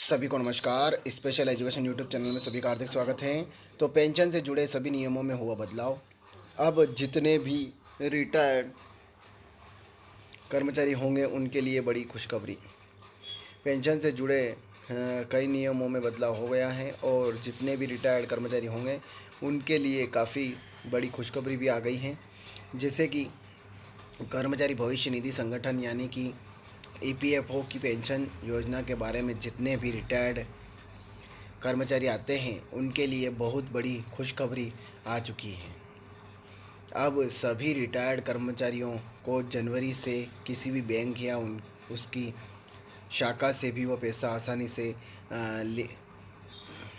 सभी को नमस्कार। स्पेशल एजुकेशन यूट्यूब चैनल में सभी का हार्दिक स्वागत है। तो पेंशन से जुड़े सभी नियमों में हुआ बदलाव। अब जितने भी रिटायर्ड कर्मचारी होंगे उनके लिए बड़ी खुशखबरी। पेंशन से जुड़े कई नियमों में बदलाव हो गया है और जितने भी रिटायर्ड कर्मचारी होंगे उनके लिए काफ़ी बड़ी खुशखबरी भी आ गई है। जैसे कि कर्मचारी भविष्य निधि संगठन यानी कि ईपीएफओ की पेंशन योजना के बारे में जितने भी रिटायर्ड कर्मचारी आते हैं उनके लिए बहुत बड़ी खुशखबरी आ चुकी है। अब सभी रिटायर्ड कर्मचारियों को जनवरी से किसी भी बैंक या उसकी शाखा से भी वो पैसा आसानी से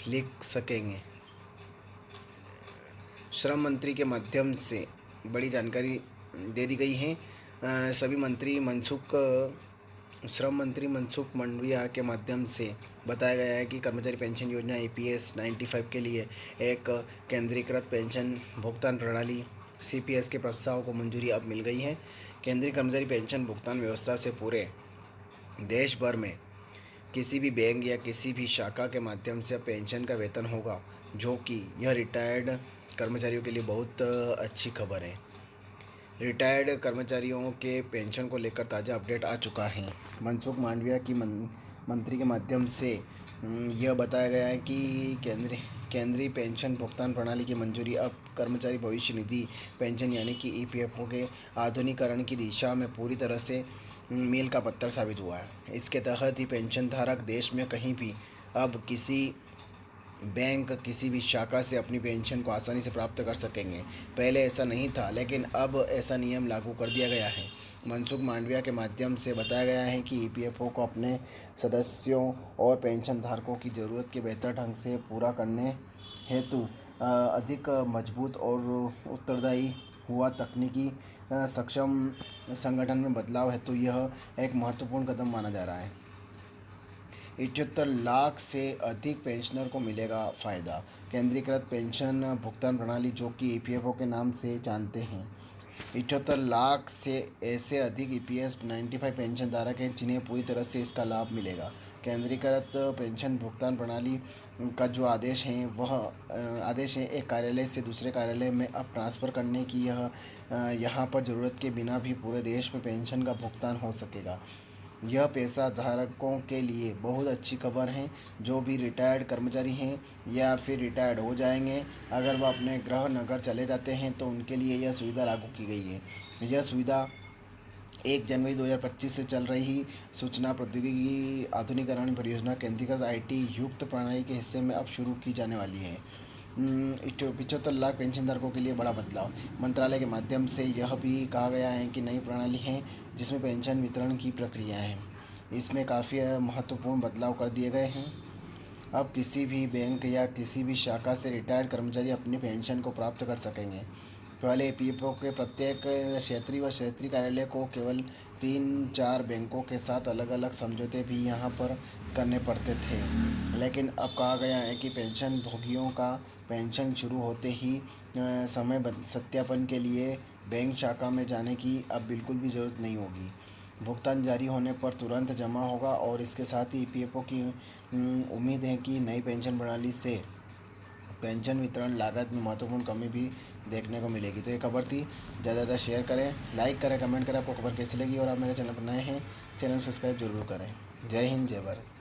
लिख सकेंगे। श्रम मंत्री के माध्यम से बड़ी जानकारी दे दी गई है। श्रम मंत्री मनसुख मंडाविया के माध्यम से बताया गया है कि कर्मचारी पेंशन योजना ईपीएस 95 के लिए एक केंद्रीकृत पेंशन भुगतान प्रणाली सीपीएस के प्रस्ताव को मंजूरी अब मिल गई है। केंद्रीय कर्मचारी पेंशन भुगतान व्यवस्था से पूरे देश भर में किसी भी बैंक या किसी भी शाखा के माध्यम से पेंशन का वेतन होगा, जो कि यह रिटायर्ड कर्मचारियों के लिए बहुत अच्छी खबर है। रिटायर्ड कर्मचारियों के पेंशन को लेकर ताज़ा अपडेट आ चुका है। मनसुख मांडविया की मंत्री के माध्यम से यह बताया गया है कि केंद्रीय पेंशन भुगतान प्रणाली की मंजूरी अब कर्मचारी भविष्य निधि पेंशन यानी कि ईपीएफओ के आधुनिकीकरण की दिशा में पूरी तरह से मील का पत्थर साबित हुआ है। इसके तहत ही पेंशन धारक देश में कहीं भी अब किसी बैंक किसी भी शाखा से अपनी पेंशन को आसानी से प्राप्त कर सकेंगे। पहले ऐसा नहीं था, लेकिन अब ऐसा नियम लागू कर दिया गया है। मनसुख मांडविया के माध्यम से बताया गया है कि ईपीएफओ को अपने सदस्यों और पेंशन धारकों की ज़रूरत के बेहतर ढंग से पूरा करने हेतु अधिक मजबूत और उत्तरदायी हुआ तकनीकी सक्षम संगठन में बदलाव हेतु यह एक महत्वपूर्ण कदम माना जा रहा है। 78 लाख से अधिक पेंशनर को मिलेगा फ़ायदा। केंद्रीकृत पेंशन भुगतान प्रणाली, जो कि ईपीएफओ के नाम से जानते हैं। 78 लाख से ऐसे अधिक ईपीएस 95 पेंशन धारक हैं जिन्हें पूरी तरह से इसका लाभ मिलेगा। केंद्रीकृत पेंशन भुगतान प्रणाली का जो आदेश है एक कार्यालय से दूसरे कार्यालय में अब ट्रांसफ़र करने की यहाँ पर ज़रूरत के बिना भी पूरे देश में पेंशन का भुगतान हो सकेगा। यह पेशा धारकों के लिए बहुत अच्छी खबर है। जो भी रिटायर्ड कर्मचारी हैं या फिर रिटायर्ड हो जाएंगे, अगर वह अपने गृह नगर चले जाते हैं तो उनके लिए यह सुविधा लागू की गई है। यह सुविधा 1 जनवरी 2025 से चल रही सूचना प्रौद्योगिकी आधुनिकीकरण परियोजना केंद्रीकृत आईटी युक्त प्रणाली के हिस्से में अब शुरू की जाने वाली है। 75 लाख पेंशनधारकों के लिए बड़ा बदलाव। मंत्रालय के माध्यम से यह भी कहा गया है कि नई प्रणाली है जिसमें पेंशन वितरण की प्रक्रिया है, इसमें काफ़ी महत्वपूर्ण बदलाव कर दिए गए हैं। अब किसी भी बैंक या किसी भी शाखा से रिटायर्ड कर्मचारी अपनी पेंशन को प्राप्त कर सकेंगे। पहले ईपीएफओ के प्रत्येक क्षेत्रीय कार्यालय को केवल 3-4 बैंकों के साथ अलग अलग समझौते भी यहाँ पर करने पड़ते थे, लेकिन अब कहा गया है कि पेंशन भोगियों का पेंशन शुरू होते ही समय सत्यापन के लिए बैंक शाखा में जाने की अब बिल्कुल भी ज़रूरत नहीं होगी। भुगतान जारी होने पर तुरंत जमा होगा और इसके साथ ही ईपीएफओ की उम्मीद है कि नई पेंशन प्रणाली से पेंशन वितरण लागत में महत्वपूर्ण कमी भी देखने को मिलेगी। तो ये खबर थी। ज़्यादा शेयर करें, लाइक करें, कमेंट करें आपको खबर कैसी लगी, और आप मेरे चैनल पर नए हैं चैनल सब्सक्राइब जरूर करें। जय हिंद, जय भारत।